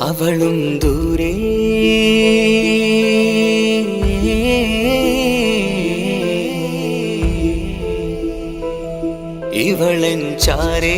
അവളും ദൂരെ ഇവളൻ ചാരേ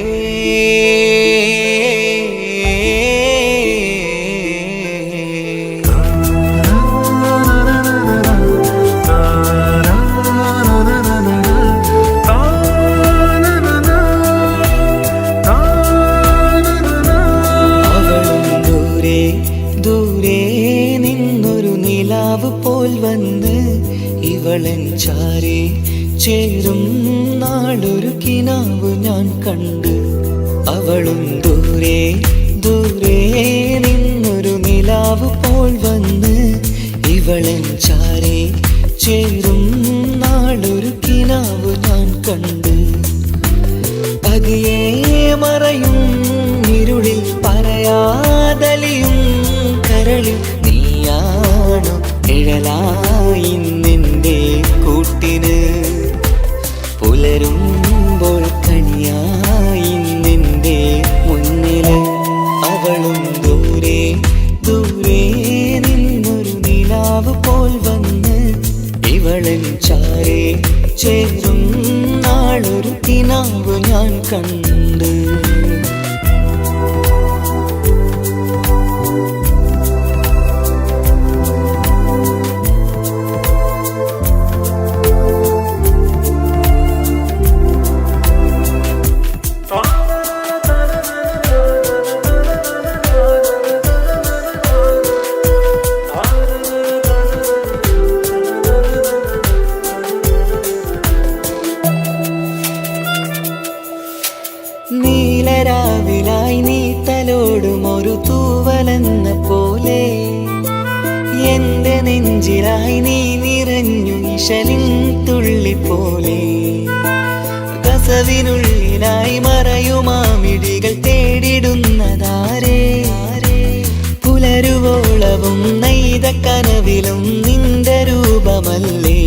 പോൽ വന്ന് ഇവളൻ ചാരേ ചേരും നാളൊരു കിനാവ് ഞാൻ കണ്ട്. അവളും ദൂരെ ദൂരെ നിന്നൊരു നിലാവ് പോൽ വന്ന് ഇവളൻ ചാരേ ചേരും നാളൊരു കിനാവ് ഞാൻ കണ്ട്. പതിയെ മറയും ഇരുളിൽ പറയാതലിയും കരളിൽ നീയാണോ നിഴലായി നിന്റെ കൂട്ടിന്. പുലരുമ്പോൾ കണിയായി നിന്റെ മുന്നില്. അവളും ദൂരെ ദൂരെ നിന്നൊരു നിലാവ് പോൽ വന്ന് ഇവളൻ ചാരേ ചേരും നാളൊരു കിനാവ് ഞാൻ കണ്ട്. നീലരാവിലായി നീ തലോടും ഒരു തൂവലെന്ന പോലെ എന്റെ നെഞ്ചിലായി നീ നിറഞ്ഞു ഇശലിൻ തുള്ളി പോലെ. കസവിനുള്ളിലായി മറയുമാമിടികൾ തേടിടുന്നതാരേ. പുലരുവോളവും നെയ്ത കനവിലും നിന്റെ രൂപമല്ലേ.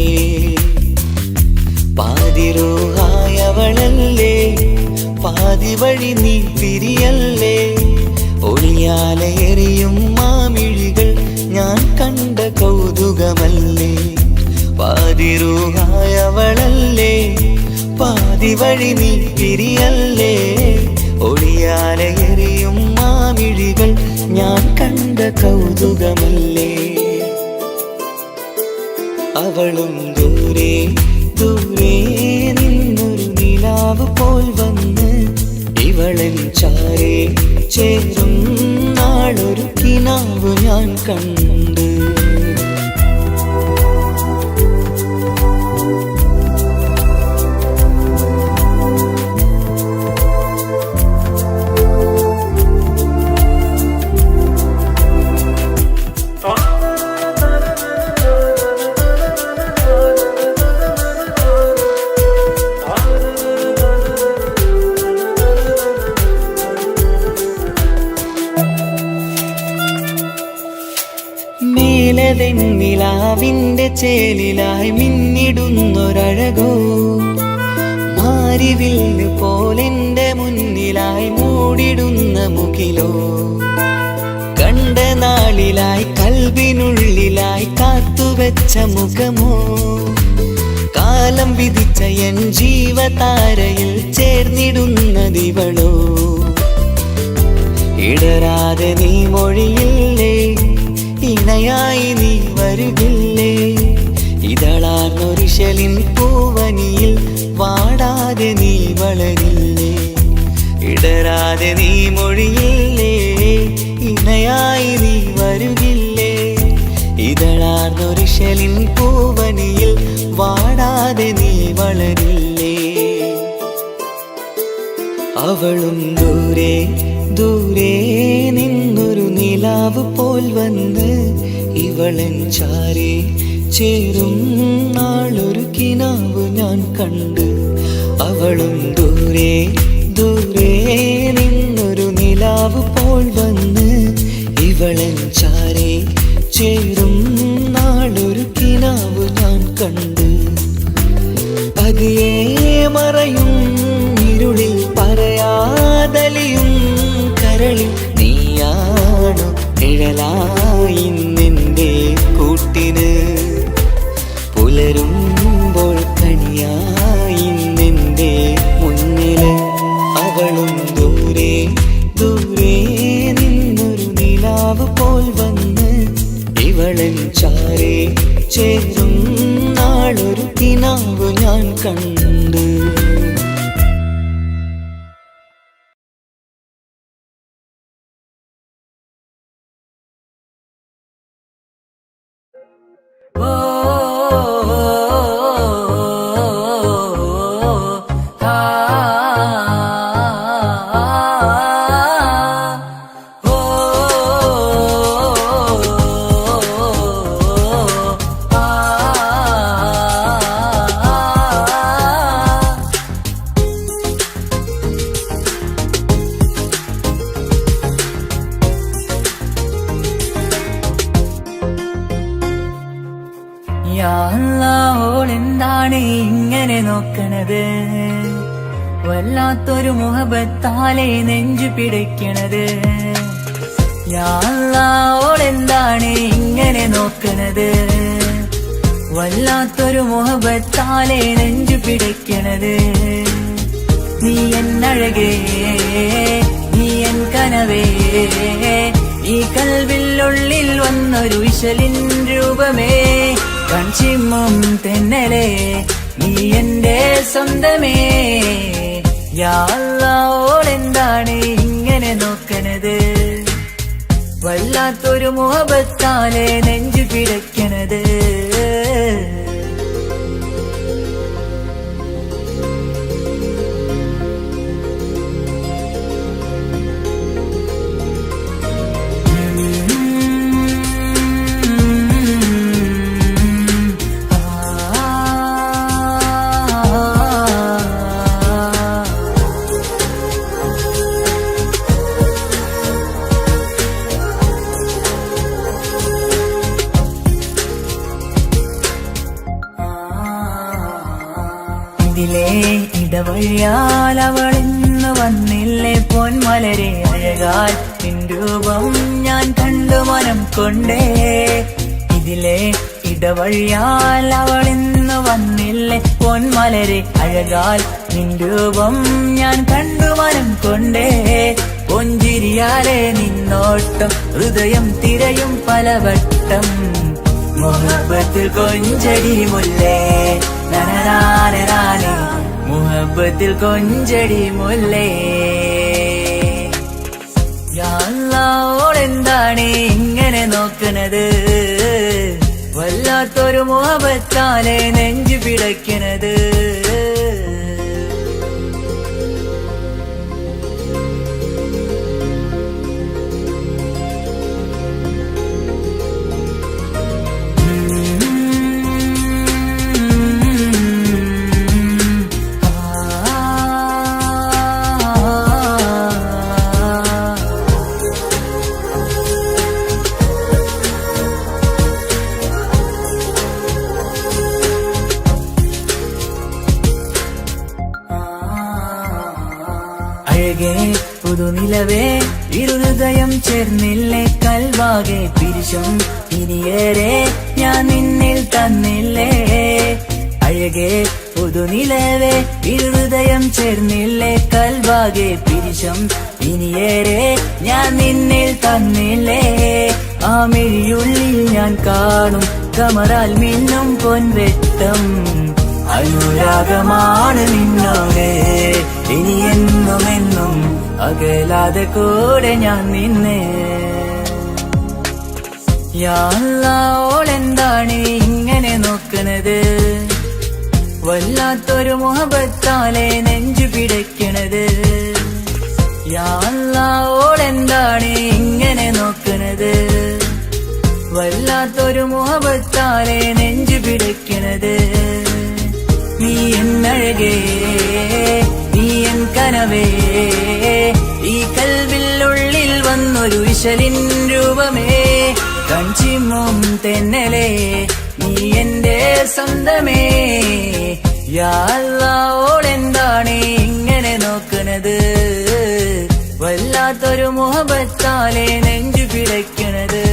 പാതിരൂഹായവളല്ലേ പാതി വഴി നീ തിരിയല്ലേ. ഒളിയാലെറിയും മാമിഴികൾ ഞാൻ കണ്ട കൗതുകമല്ലേ. പാതിരൂഹായവളല്ലേ പാതി വഴി നീ തിരിയല്ലേ. ഒളിയാലെറിയും മാമിഴികൾ ഞാൻ കണ്ട കൗതുകമല്ലേ. അവളും ദൂരെ ദൂരെ നിന്നൊരു നിലാവ് പോൽ വന്ന് ഇവളൻ ചാരേ ചേരും നാളൊരു കിനാവ് ഞാൻ കണ്ട്. നിലാവിന്റെ ചേലിലായി മിന്നിടുന്നൊരഴകോ. മാരിവില്ല് പോലെന്റെ മുന്നിലായി മൂടിടുന്ന മുകിലോ. കണ്ട നാളിലായി കൽവിനുള്ളിലായി കാത്തുവെച്ച മുഖമോ. കാലം വിധിച്ച എൻ ജീവതാരയിൽ ചേർന്നിടുന്നതിവളോ. ഇടരാതെ നീ മൊഴിയില്ലേ ഇണയായി നീ വരുകില്ലേ. ഇതളാർന്നൊരിശലിൻ പൂവനിയിൽ വാടാതെ നീ വളരില്ലേ. ഇടരാതെ നീ മൊഴിയില്ലേ ഇണയായി നീ വരുകില്ലേ. ഇതളാർന്നൊരിശലിൻ പൂവനിയിൽ വാടാതെ നീ വളരില്ലേ. അവളും ദൂരെ ദൂരെ നിന്നൊരു നിലാവ് പോൽ വന്ന് ഇവളൻ ചാരേ ചേരും നാളൊരു കിനാവ് ഞാൻ കണ്ട്. അവളും ദൂരെ ദൂരെ നിന്നൊരു നിലാവ് പോൽ വന്ന് ഇവളൻ ചാരേ ചേരും നാളൊരു കിനാവ് ഞാൻ കണ്ട്. പതിയെ മറയും ഇരുളിൽ പറയാതലിയും കരളിൽ നീയാണോ നിഴലായി നിന്റെ കൂട്ടിന്, പുലരുമ്പോൾ കണിയായി നിന്റെ മുന്നില്. അവളും ദൂരെ ദൂരെ നിന്നൊരു നിലാവ് പോൽ വന്ന് ഇവളൻ ചാരേ ചേരും നാളൊരു കിനാവ് ഞാൻ കണ്ട്. ഓളെന്താണ് ഇങ്ങനെ നോക്കണത്, വല്ലാത്തൊരു മുഹബത്താലെ നെഞ്ചു പിടിക്കണത്. ഓളെന്താണ് ഇങ്ങനെ നോക്കണത്, വല്ലാത്തൊരു മുഹബത്താലെ നെഞ്ചു പിടിക്കണത്. നീ എന്നഴകേ നീ എൻ കനവേ, ഈ കൽവിനുള്ളിൽ വന്നൊരു വിശലിൻ രൂപമേ. കൺചിമ്മും തെന്നലേ നീ എന്റെ സ്വന്തമേ. ഓളെന്താണ് ഇങ്ങനെ നോക്കണത്, വല്ലാത്തൊരു മുഹബത്താലെ നെഞ്ചു പിടയ്ക്കണത്. ഇതിലെ ഇടവഴിയാൽ അവളിന്ന് വന്നില്ലേ പൊന്മലരെ. അഴകാൽ നിൻ രൂപം ഞാൻ കണ്ടു മനം കൊണ്ടേ. ഇതിലെ ഇടവഴിയാൽ അവളിന്ന് വന്നില്ലേ പൊന്മലരെ. അഴകാൽ നിൻ രൂപം ഞാൻ കണ്ടു മനം കൊണ്ടേ. പൊഞ്ചിരിയാലെ നിന്നോട്ടം ഹൃദയം തിരയും പലവട്ടം. മുഹബത്തിൽ കൊഞ്ചടി മുല്ലേ നനനാനേ, മുഹബത്തിൽ കൊഞ്ചടി മുല്ലേ. ഓളെന്താണ് ഇങ്ങനെ നോക്കണത്, വല്ലാത്തൊരു മുഹബത്താലെ നെഞ്ചു പിടയ്ക്കണത്. അഴകേ പുതുനിലവേ ഇരുഹൃദയം ചേർന്നില്ലേ കൽവാകെ പിരിശം ഇനിയേറെ ഞാൻ നിന്നിൽ തന്നില്ലേ. അഴകേ പുതുനിലവേ ഇരുഹൃദയം ചേർന്നില്ലേ കൽവാകെ പിരിശം ഇനിയേറെ ഞാൻ നിന്നിൽ തന്നില്ലേ. ആ മിഴിയുള്ളിൽ ഞാൻ കാണും കമറാൽ മിന്നും പൊൻവെട്ടം. അനുരാഗമാണ് നിന്നോട് ഇനി എന്നുമെന്നും അകലാതെ കൂടെ ഞാൻ നിന്നെ. ഓളെന്താണ് ഇങ്ങനെ നോക്കണത്, വല്ലാത്തൊരു മുഹബത്താലെ നെഞ്ചു പിടയ്ക്കണത്. ഓളെന്താണ് ഇങ്ങനെ നോക്കണത്, വല്ലാത്തൊരു മുഹബത്താലെ നെഞ്ചു പിടയ്ക്കണത്. നീ എന്നഴകേ നീ എൻ കനവേ, ഈ കൽവിനുള്ളിൽ വന്നൊരു വിശലിൻ രൂപമേ. കൺചിമ്മും തെന്നലേ നീ എന്റെ സ്വന്തമേ. ഓളെന്താണ് ഇങ്ങനെ നോക്കണത്, വല്ലാ വല്ലാത്തൊരു മുഹബത്താലെ നെഞ്ചു പിടയ്ക്കണത്.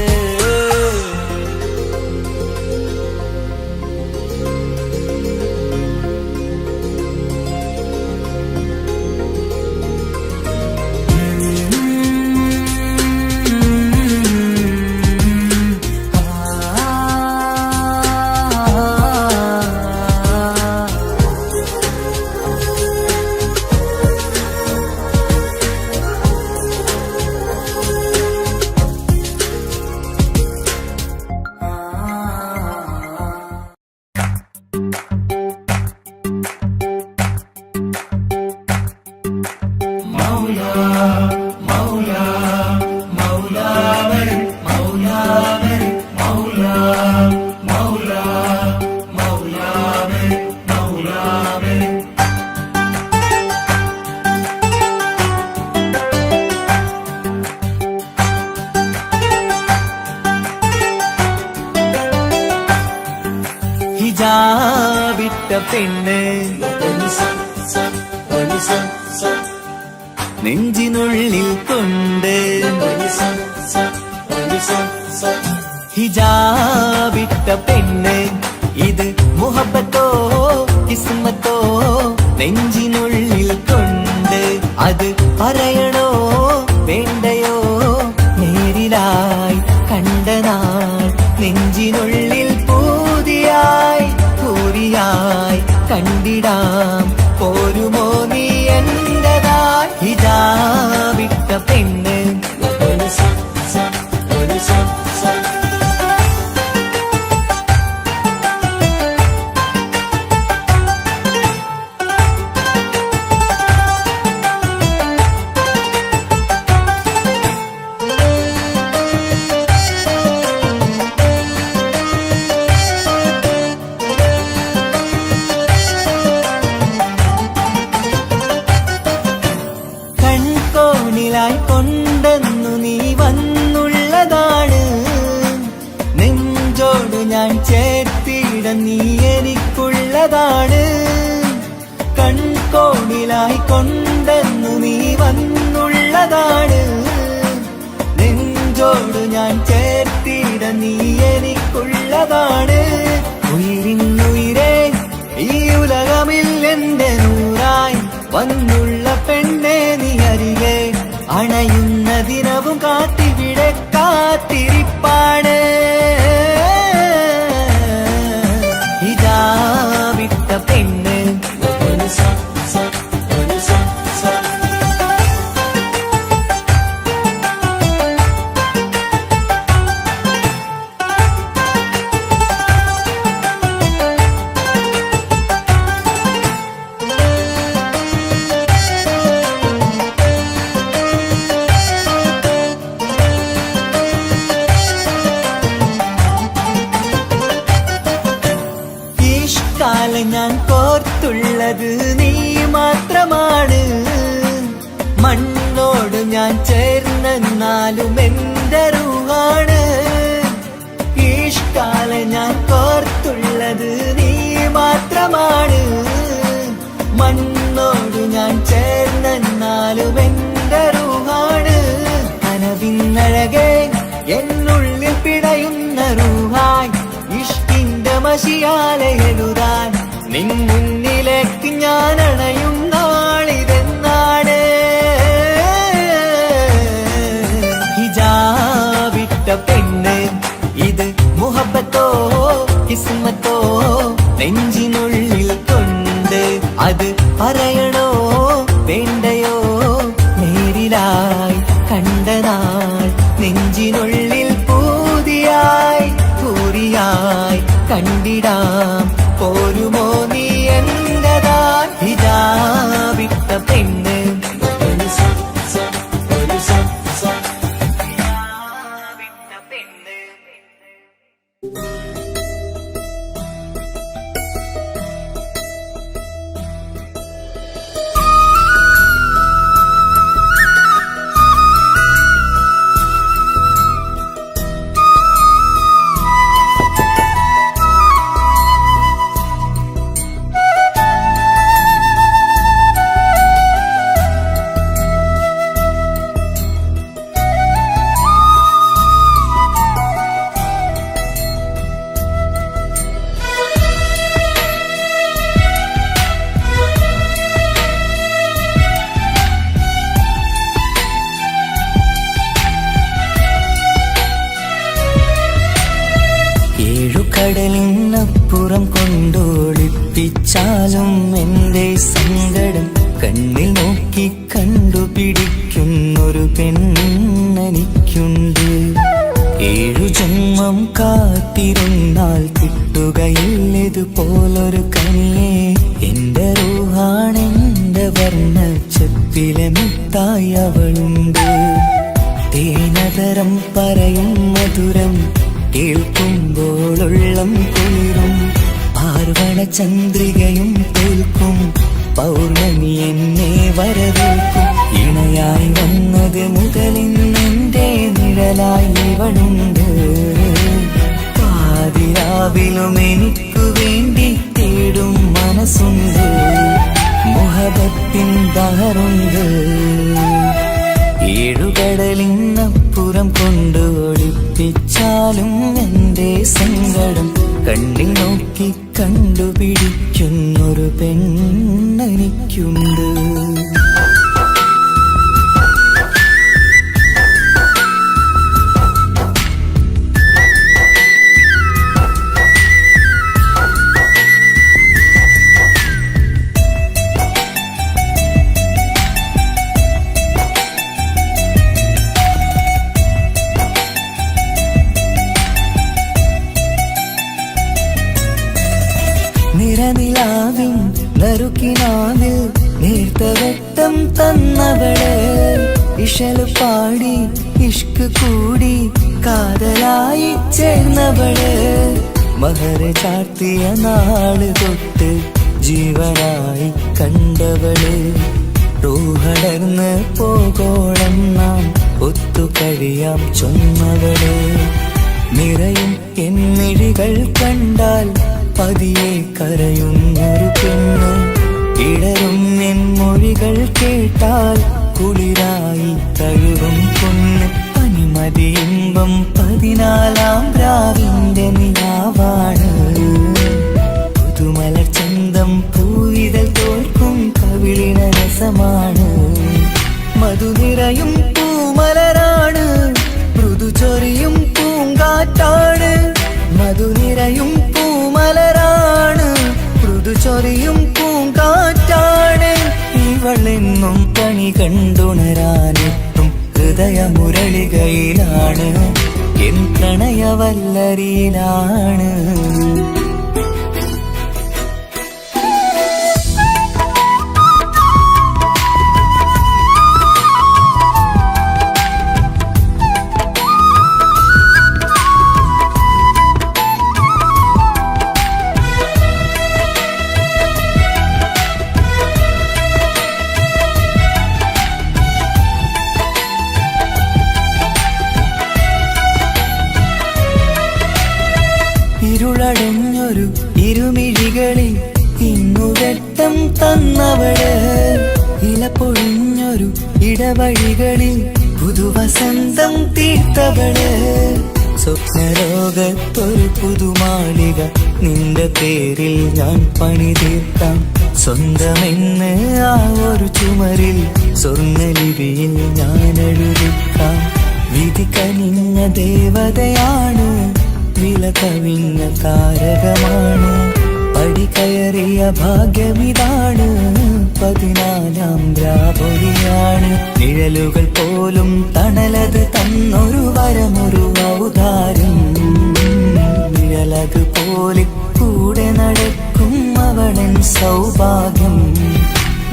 ഹിജാബിട്ട പെണ്ണ് നെഞ്ചിനുള്ളിൽ കൊണ്ട് ഹിജാബിട്ട പെണ്ണ് ഇത് മുഹബത്തോ കിസ്മത്തോ നെഞ്ചിനുള്ളിൽ കൊണ്ട് അത് പറയണോ വേണ്ടയോ നേരിലായി കണ്ട നാൾ നെഞ്ചിനുള്ളിൽ പൂതിയായി പൂരിയായി കണ്ടിടാം പോരുമോ നീ എന്റതായി ഹിജാബിട്ട പെണ്ണ് കൺകോണിലായി കൊണ്ടെന്നു നീ വന്നുള്ളതാണ് നെഞ്ചോട് ഞാൻ ചേർത്തിട നീ എനിക്കുള്ളതാണ് കൺകോണിലായി കൊണ്ടെന്നു നീ വന്നുള്ളതാണ് നെഞ്ചോട് ഞാൻ ചേർത്തിട നീ എനിക്കുള്ളതാണ് ഉയിരിന്നുയിരേ ഈ ഉലകമിൽ എന്റെ നൂറായി വന്നുള്ള പെണ്ണെ നീ അരികെ അണയുന്ന ദിനവും കാത്തിവിടെ കാത്തിരിപ്പാണ് ഹിജാബിട്ട പെണ്ണ് പെണ്ണെനിക്കുണ്ട്. 7 ജന്മം കാത്തിരുന്നാൽ കിട്ടുകയില്ലതുപോലൊരു കനിയെ. എന്റെ റൂഹാണെന്റെ വർണ്ണച്ചപ്പിലെ മുത്തായി അവളുണ്ട്. തേനതരം പറയും മധുരം കേൾക്കുമ്പോളുള്ളം കുളിരും. പാർവണ ചന്ദ്രികയും തോൽക്കും പൗർണമി എന്നെ വരവേൽക്കും. ഇണയായി വന്നത് മുതലിന്നെന്റെ നിഴലായി ഇവളുണ്ട്. പാതിരാവിലും എനിക്കു വേണ്ടി തേടും മനസ്സുണ്ട്. മുഹബത്തിൻ ബഹറുണ്ട്. 7 കടലിനപ്പുറം കൊണ്ട് ഒളിപ്പിച്ചാലും എന്റെ സങ്കടം കണ്ണിൽ നോക്കി കണ്ടുപിടിക്കുന്നൊരു പെണ്ണെനിക്കുണ്ട്. നിറനിലാവിൻ നറുക്കിനാവിൽ നേർത്തവട്ടം തന്നവള്. ഇഷല് പാടി ഇഷ്ക് കൂടി കാതലായി ചേർന്നവള്. മഹർ ചാർത്തിയ നാള് തൊട്ട് ജീവനായി കണ്ടവള്. റൂഹടർന്ന് പോകോളം നാം ഒത്തു കഴിയാം ചൊന്നവള്. നിറയും എന്നിഴികൾ കണ്ടാൽ പതിയെ കരയുന്നൊരു പെണ്ണ്. ഇടറും എൻ മൊഴികൾ കേട്ടാൽ കുളിരായി തഴുകും പൊന്ന്. പനിമതിയിമ്പം 14-ാം രാവിന്റെ നിലാവാണ്. പുതുമലർ ചന്തം പൂവിതൽ തോൽക്കും കവിളിന രസമാണ്. മധുനിറയും പൂമലരാണ്. മൃദു ചൊരിയും പൂങ്കാറ്റാണ്. മധുനിറയും പൂമലരാണ്. മൃദു ചൊരിയും പൂങ്കാറ്റാണ്. ഇവളെന്നും പണി കണ്ടുണരാനെത്തും ഹൃദയമുരളികയിലാണ്. എൻ പ്രണയവല്ലരിയിലാണ്. ഇരുളടഞ്ഞൊരു ഇരുമിഴികളിൽ ഇന്നുവെട്ടം തന്നവള്. ഇല പൊഴിഞ്ഞൊരു ഇടവഴികളിൽ പുതുവസന്തം തീർത്തവള്. സ്വപ്നലോകത്തൊരു പുതുമാളിക നിന്റെ പേരിൽ ഞാൻ പണി തീർക്കാം. സ്വന്തമെന്ന് ആ ഒരു ചുമരിൽ സ്വർണ്ണലിപിയിൽ ഞാൻ എഴുതിക്കാം. വിധി കനിഞ്ഞ ദേവതയാണ്. വില കവിഞ്ഞ താരകമാണ്. പടി കയറിയ ഭാഗ്യമിതാണ്. 14-ാം രാപൊലിയാണ്. നിഴലുകൾ പോലും തണലത് തന്നൊരു വരമൊരു ഔദാര്യം. നിഴലത് പോലെ കൂടെ നടക്കും അവളൻ സൗഭാഗ്യം.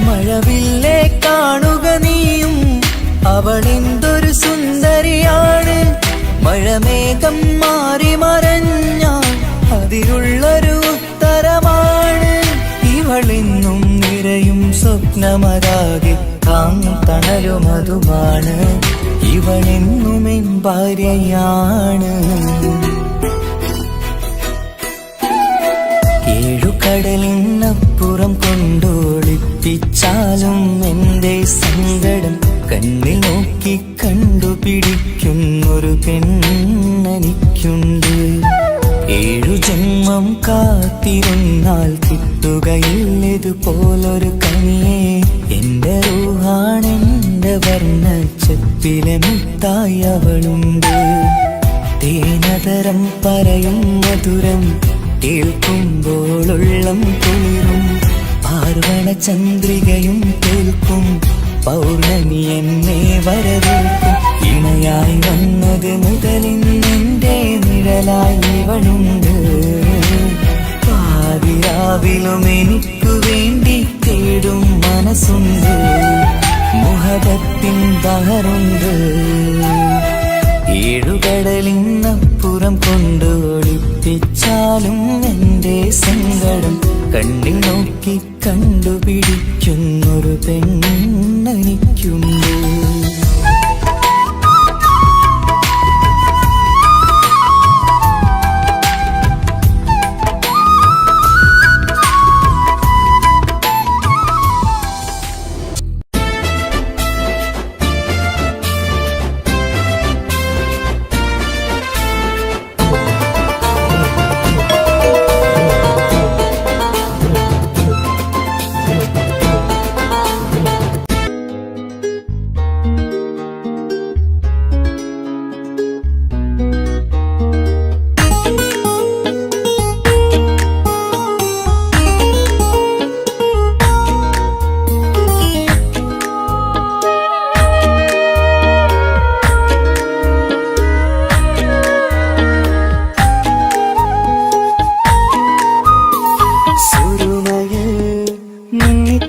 മഴവില്ലേ കാണുക നീയും അവളെന്തൊരു സുന്ദരിയാണ്. മഴമേഘം മാറി മറഞ്ഞാൽ അതിലുള്ളൊരു ഉത്തരമാണ്. ഇവളെന്നും നിറയും സ്വപ്നമരാകെ താങ്ങും തണലുമതുമാണ്. ഇവളെന്നും എൻ ഭാര്യയാണ്. 7 കടലിനപ്പുറം കൊണ്ടൊളിപ്പിച്ചാലും എന്റെ സങ്കടം കണ്ണിൽ നോക്കി കണ്ടുപിടിക്കുന്നൊരു പെണ്ണെനിക്കുണ്ട്. 7 ജന്മം കാത്തിരുന്നാൽ കിട്ടുകയില്ലതുപോലൊരു കനിയെ. എന്റെ റൂഹാണെന്റെ വർണ്ണച്ചപ്പിലെ മുത്തായി അവളുണ്ട്. തേനതരം പറയും മധുരം കേൾക്കുമ്പോളുള്ളം കുളിരും. പാർവണ ചന്ദ്രികയും കേൾക്കും പൗർണമി എന്നെ വരവേൽക്കും. ഇണയായി വന്നത് മുതലിന്നെന്റെ നിഴലായി ഇവളുണ്ട്. പാതിരാവിലും എനിക്കു വേണ്ടി തേടും മനസ്സുണ്ട്. മുഹബത്തിൻ ബഹറുണ്ട്. ഏഴുകടലിനപ്പുറം കൊണ്ട് ഒളിപ്പിച്ചാലും എന്റെ സങ്കടം കണ്ണിൽ നോക്കി കണ്ടുപിടിക്കുന്നൊരു പെണ്ണെനിക്കുണ്ട്.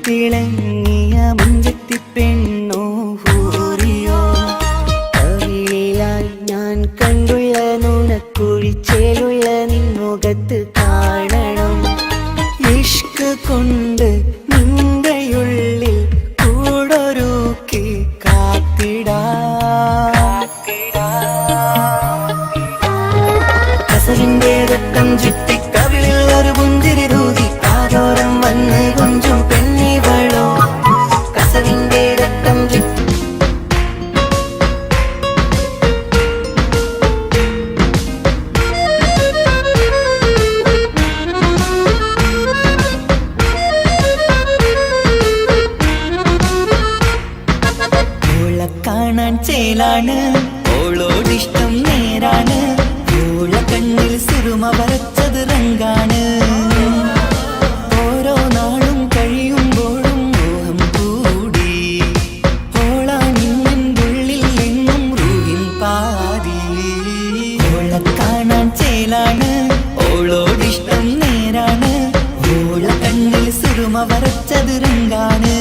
തിളങ്ങിയ മുഞ്ചത്തി പെണ്ണോ ഹൂറിയോ, കവിളിലായി ഞാൻ കണ്ടുള്ള നുണക്കുഴിച്ചേലുള്ള നിൻമുഖത്ത് കാണണം. ഇഷ്ക് കൊണ്ട് നിന്റെയുള്ളിൽ കൂടൊരുക്കി കസവിന്റെ രക്തം ചുറ്റി കവിളിൽ ഒരു പുഞ്ചിരി രൂതി കാതോരം വന്ന് കൊഞ്ചും പെണ്ണിവളോ. കസവിന്റെ രക്തം ചുറ്റി കാണാൻ ചേലാണ്, ഓളോടിഷ്ടം നേരാണ്. ഓള കണ്ണിൽ സിറുമ വരച്ചത് റങ്കാണ്. ഓരോ നാളും കഴിയുമ്പോഴും മോഹം കൂടി. ഓളാനിന്നുള്ളിൽ എന്നും റൂഹിൽ പാതി. ഓള കാണാൻ ചേലാണ്, ഓളോടിഷ്ടം നേരാണ്. ഓള കണ്ണിൽ സിറുമ വരച്ചത് റങ്കാണ്.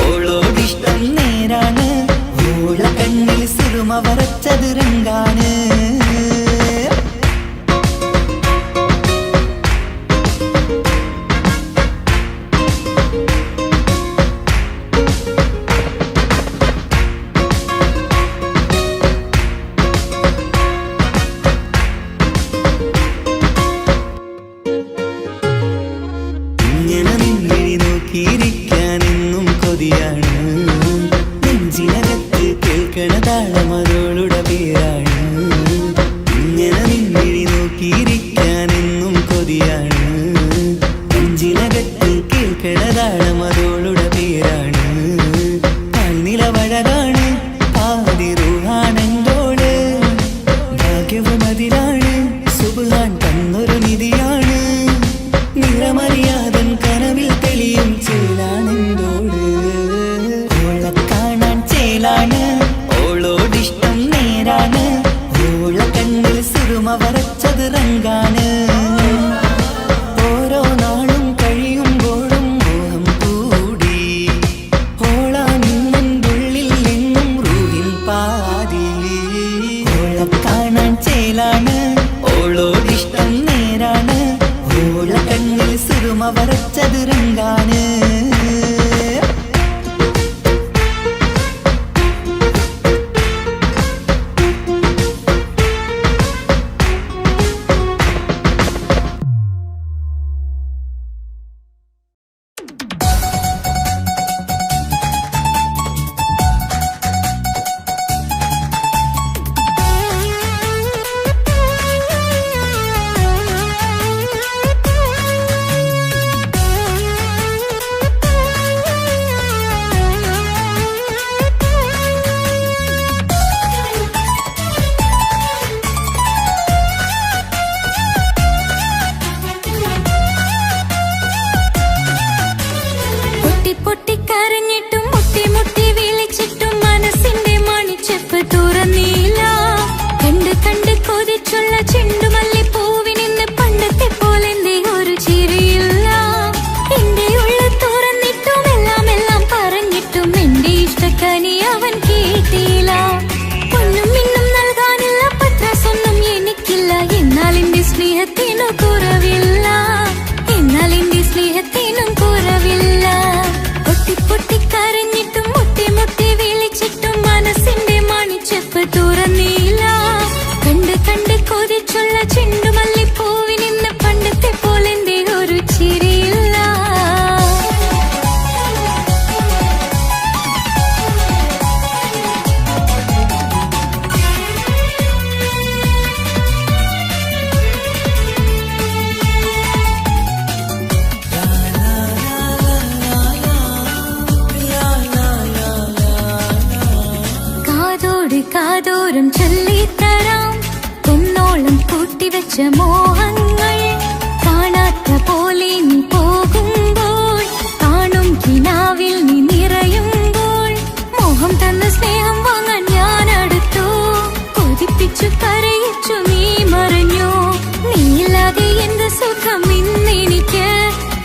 ഓളോടിഷ്ടം നേരാണ്. ഓള കണ്ണിൽ സിറുമ വരച്ചത് റങ്കാണ്. ഇങ്ങനെ നിന്നിഴി നോക്കിയിരിക്കാനെന്നും കൊതിയാണ്. നെഞ്ചിനകത്ത് കേൾക്കണ താളമതോളുടെ പേരാണ്. ഇങ്ങനെ നിന്നിഴി നോക്കിയിരിക്കാനെന്നും കൊതിയാണ്. നെഞ്ചിനകത്ത് കേൾക്കണ താളമതോളുടെ പേരാണ്. കാൽനിലവഴകാണ്, ആദിറൂഹാണെന്തോട്. ഭാഗ്യവും അതിലാണ്, സുബ്ഹാൻ തന്നൊരു നിധിയാണ്. നിറമറിയാതൻ കനവിൽ തെളിയും ചേലാണെന്തോട്. ഓള കാണാൻ ചേലാണ്, ഓളോടിഷ്ടം നേരാണ്. ഓള കണ്ണിൽ സിറുമ വരച്ച തുറന്നീല. കണ്ട് കണ്ട് കൊതിച്ചുള്ള ചെണ്ടുമല്ലിപ്പൂവിനിന്ന് പണ്ടത്തെ പോലെന്തേ ഒരു ചിരിയില്ല. എന്റെ ഉള്ളു തുറന്നിട്ടും എല്ലാം എല്ലാം പറഞ്ഞിട്ടും എന്റെ ഇഷ്ടക്കനി അവൻ കേട്ടില്ല. ഒന്നും ഇന്നും നൽകാനില്ല, പത്രാസൊന്നും എനിക്കില്ല. എന്നാൽ എന്റെ സ്നേഹത്തിനു കുറവില്ല, എന്നാൽ എന്റെ സ്നേഹത്തിനും കുറവില്ല. പൊട്ടി പൊട്ടി കരഞ്ഞിട്ടും മുട്ടി മുട്ടി വിളിച്ചിട്ടും മനസ്സിന്റെ മണിച്ചെപ്പ് തുറന്നീല. കണ്ട് കണ്ട് കൊതിച്ചുള്ള ചെണ്ടുമല്ലിപ്പൂവിനിന്ന് പണ്ടത്തെ പോലെന്തേ ഒരു ചിരിയില്ല. കാതോട് കാതോരം ചൊല്ലിത്തരാം കുന്നോളം കൂട്ടിവെച്ച മോഹങ്ങൾ. കാണാത്ത പോലെ നീ പോകുമ്പോൾ, കാണും കിനാവിൽ നീ നിറയുമ്പോൾ, മോഹം തന്ന സ്നേഹം വാങ്ങാൻ ഞാൻ അടുത്തു. കൊതിപ്പിച്ചു കരയിച്ചു നീ മറഞ്ഞു. നീയില്ലാതെ എന്ത് സുഖം ഇന്നെനിക്ക്.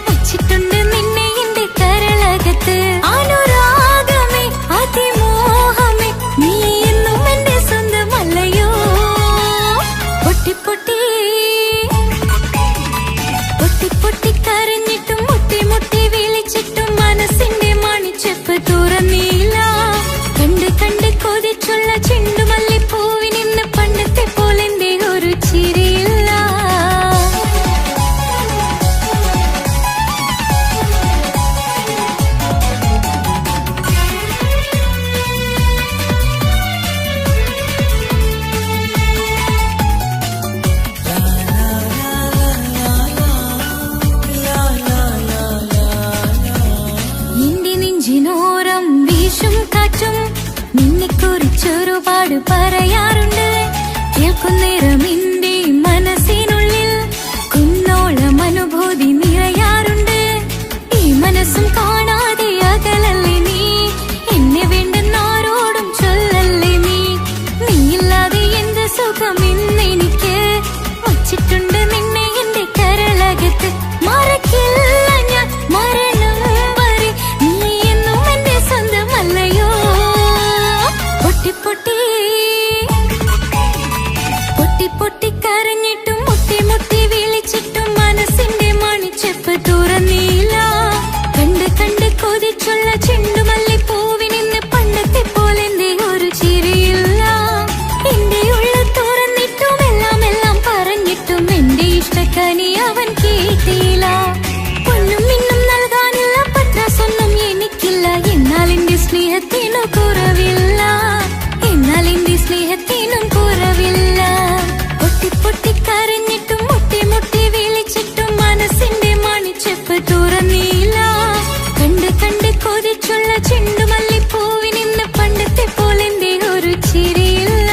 വച്ചിട്ടുണ്ട് നിന്നെ എന്റെ കരളകത്ത്. അനുരാഗമേ അതിമോഹമേ നീ എന്നും എന്റെ സ്വന്തമല്ലയോ. പൊട്ടി പൊട്ടി പൊട്ടി പൊട്ടി കരഞ്ഞിട്ടും മുട്ടി മുട്ടി വിളിച്ചിട്ടും മനസ്സിന്റെ മണിച്ചെപ്പ് തുറന്നീല. കണ്ട് കണ്ട് കൊതിച്ചുള്ള ചെണ്ടുമല്ലിപ്പൂവിനിന്ന് പണ്ടത്തെ പോലെന്തേ ഒരു ചിരിയില്ല. എന്റെ നെഞ്ചിനോരം വീശും കാറ്റും നിന്നെക്കുറിച്ചൊരുപാട് പറയാറുണ്ട്. കേൾക്കുന്നേരം എന്റെ മനസ്സിനുള്ളിൽ കുന്നോളം അനുഭൂതി നിറയാറുണ്ട്. ഈ മനസ്സും കാണാതെ അകലല്ലേ നീ. എന്നെ വേണ്ടെന്നാരോടും ചൊല്ലല്ലേ നീ. നീയില്ലാതെ എന്ത് സുഖം ഇന്നെനിക്ക്. വച്ചിട്ടുണ്ട് നിന്നെ എന്റെ കരളകത്ത്. മറക്കില്ല ഞാൻ മരണം വരെ നീ എന്നും എന്റെ സ്വന്തമല്ലയോ. പൊട്ടി പൊട്ടി പൊട്ടി പൊട്ടി കരഞ്ഞിട്ടും മുട്ടി മുട്ടി വിളിച്ചിട്ടും മനസ്സിന്റെ മണിച്ചെപ്പ് തുറന്നീല. കണ്ട് കണ്ട് കൊതിച്ചുള്ള ചെണ്ടുമല്ലിപ്പൂവിനിന്ന് പണ്ടത്തെ പോലെന്തേ ഒരു ചിരിയില്ല. എന്റെ ഉള്ളു തുറന്നിട്ടും എല്ലാം എല്ലാം പറഞ്ഞിട്ടും എന്റെ ഇഷ്ടക്കനി അവൻ കേട്ടില്ല. ഒന്നും ഇന്നും നൽകാനില്ല, പത്രാസൊന്നും എനിക്കില്ല. എന്നാൽ എന്റെ സ്നേഹത്തിനു കുറവില്ല, എന്നാൽ എന്റെ സ്നേഹത്തിനും കുറവില്ല. പൊട്ടി പൊട്ടി കരഞ്ഞിട്ടും മുട്ടി മുട്ടി വിളിച്ചിട്ടും മനസ്സിന്റെ മണിച്ചെപ്പ് തുറന്നീല. കണ്ട് കണ്ട് കൊതിച്ചുള്ള ചെണ്ടുമല്ലിപ്പൂവിനിന്ന് പണ്ടത്തെ പോലെന്തേ ഒരു ചിരിയില്ല.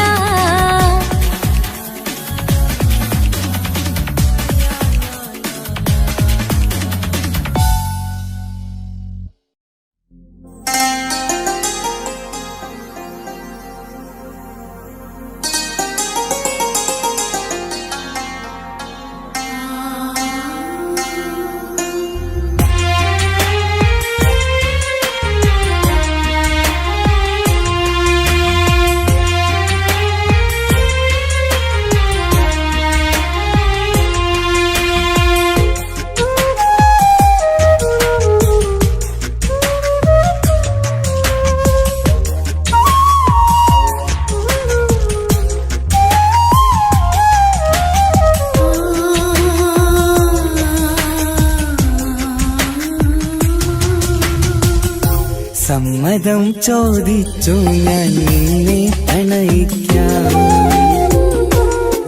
സമ്മതം ചോദിച്ചു ഞാൻ നിന്നെ പ്രണയിക്കാം.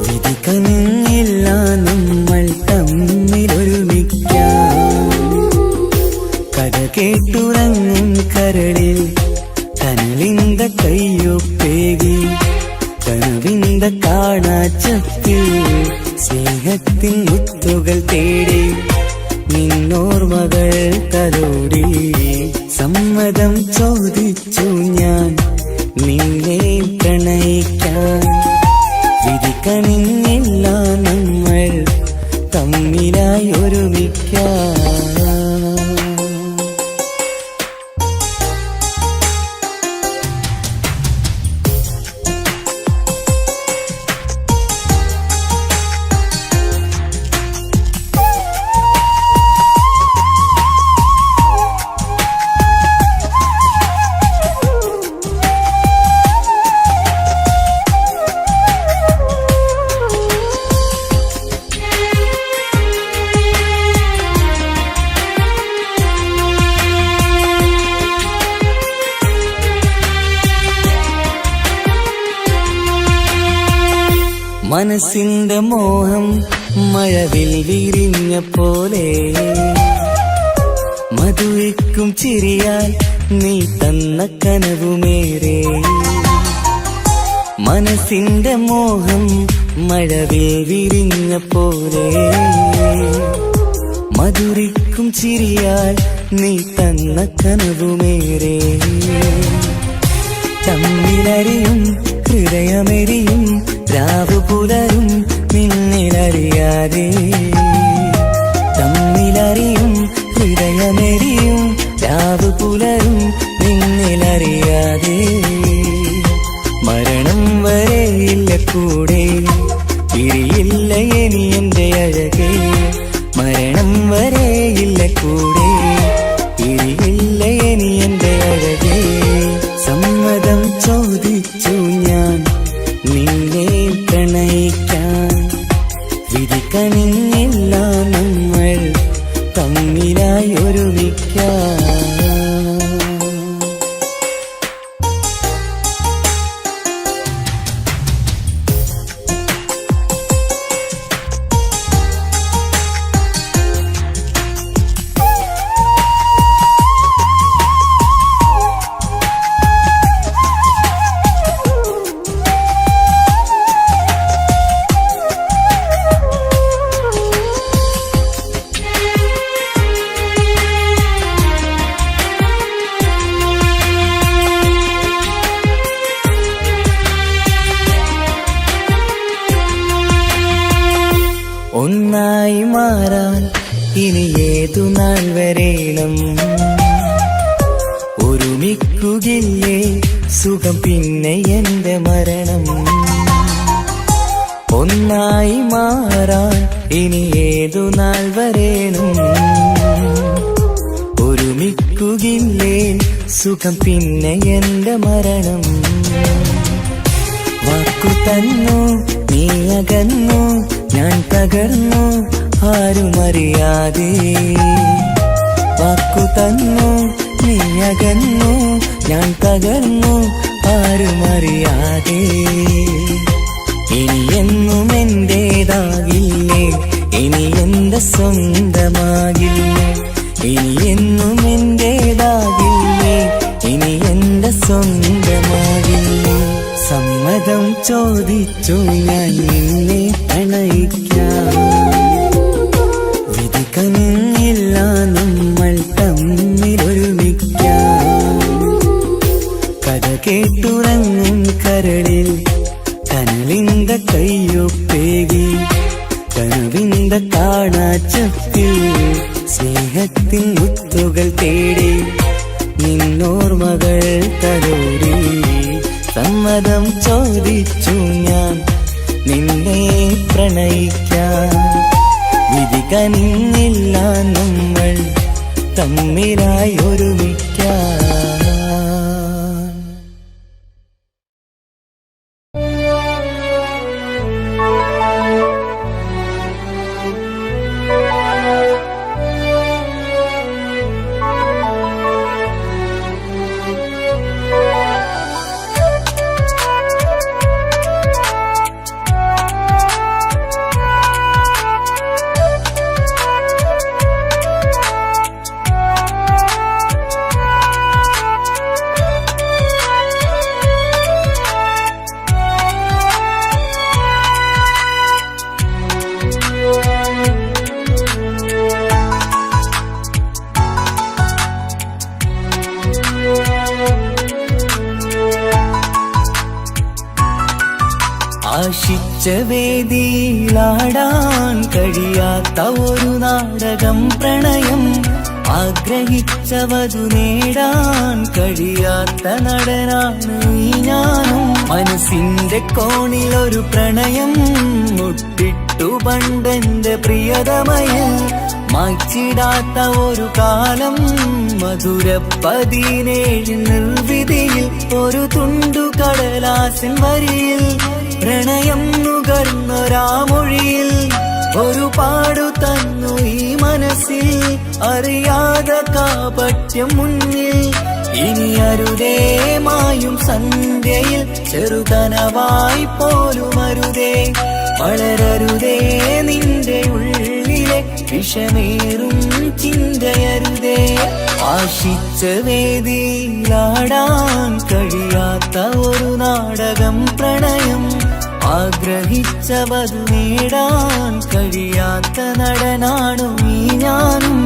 വിധി കനിഞ്ഞില്ല നമ്മൾ തമ്മിലൊരുമിക്കാം. കഥ കേട്ടുറങ്ങും കരളിൽ കനലിന്ത കയ്യൊപ്പേകി. കനവിന്ത കാണാച്ചപ്പിൽ സ്നേഹത്തിൻ മുത്തുകൾ തേടി. നിന്നോർമകൾ തലോടി. സമ്മതം ചോദിച്ചു ഞാൻ നിന്നെ പ്രണയിക്കാം. പ്രണയിക്കാൻ വിധിക്കണിഞ്ഞില്ല നമ്മൾ തമ്മിലായി ഒരുമിക്കാൻ. മനസ്സിന്റെ മോഹം മഴവിൽ വിരിഞ്ഞ പോലെ മധുരിക്കും ചിരിയാൽ നീ തന്ന കനവുമേറെ. മനസ്സിന്റെ മോഹം മഴവിൽ വിരിഞ്ഞ പോലെ മധുരിക്കും ചിരിയാൽ നീ തന്ന കനവുമേറെ. തമ്മിലറിയും ഹൃദയമെരിയും രാവു പുലരും നിന്നിലറിയാതെ. തമ്മിലറിയും ഹൃദയമെരിയും രാവു പുലരും നിന്നിലറിയാതെ. മരണം വരെയില്ല കൂടെ പിരിയില്ല ഇനി എന്റെ അഴകേ. മരണം വരെയില്ല കൂടെ പിരിയില്ല ഇനി എന്റെ അഴകേ. സമ്മതം ചോദിച്ചു ഞാൻ നിന്നെ പ്രണയിക്കാൻ വിധിക്കണിഞ്ഞില്ല നമ്മൾ തമ്മിലായി ഒരുമിക്കാൻ. ഒന്നായി മാറാൻ ഇനി ഏതു നാൾ വരേണം. ഒരുമിക്കുകയില്ലേ സുഖം പിന്നെ എന്റെ മരണം. ഒന്നായി മാറാൻ ഇനി ഏതു നാൾ വരേണം. ഒരുമിക്കുകയില്ലേ സുഖം പിന്നെ എന്റെ മരണം. വാക്കു തന്നു നീ അകന്നു ഞാൻ തകർന്നു ആരുമറിയാതെ. വാക്കു തന്നു നീ അകന്നു ഞാൻ തകർന്നു ആരുമറിയാതെ. ഇനി എന്നും എന്റേതാകില്ലേ ഇനി എന്റെ സ്വന്തമാകില്ലേ. ഇനി എന്നും എന്റേതാകില്ലേ ഇനി എന്റെ സ്വന്തമാകില്ലേ. സമ്മതം ചോദിച്ചു ഞാൻ നിന്നെ പ്രണയിക്കാം വിധിക്കണിഞ്ഞില്ല നമ്മൾ തമ്മിലൊരുമിക്കാം. കഥ കേട്ടുറങ്ങും കരളിൽ കനലിന്ത കയ്യൊപ്പേകി കനവിന്ത കാണാച്ചത്തിൽ സ്നേഹത്തിൻ മുത്തുകൾ തേടി നിന്നോർമകൾ തലോടി. സമ്മതം ചോദിച്ചു ഞാൻ നിന്നെ പ്രണയിക്കാൻ വിധിക്കണിഞ്ഞില്ല നമ്മൾ തമ്മിലായി ഒരുമിക്കാൻ. ആശിച്ച വേദിയിലാടാൻ കഴിയാത്ത ഒരു നാടകം പ്രണയം, ആഗ്രഹിച്ചവതു നേടാൻ കഴിയാത്ത നടനാണ് ഈ ഞാനും. മനസ്സിന്റെ കോണിലൊരു പ്രണയം മുട്ടിട്ടു പണ്ടെന്റെ പ്രിയതമയിൽ, മായ്ച്ചിടാത്ത ഒരു കാലം മധുര 17 നിർവിധിയിൽ, ഒരു തുണ്ടു കടലാസിൻ വരിയിൽ പ്രണയം നുകർന്നൊരാമൊഴിയിൽ ഒരു പാടു തന്നു ഈ മനസ്സിൽ, അറിയാതെ കാപട്യം മുന്നിൽ. ഇനി അരുതേ മായും സന്ധ്യയിൽ ചെറുകനവായി പോലും അരുതേ, വളരരുതേ നിന്റെ ഉള്ളിലെ വിഷമേറും ചിന്തയരുതേ. ആശിച്ച വേദിയിലാടാൻ കഴിയാത്ത ഒരു നാടകം പ്രണയം, ആഗ്രഹിച്ചവതു നേടാൻ കഴിയാത്ത നടനാണു ഈ ഞാനും.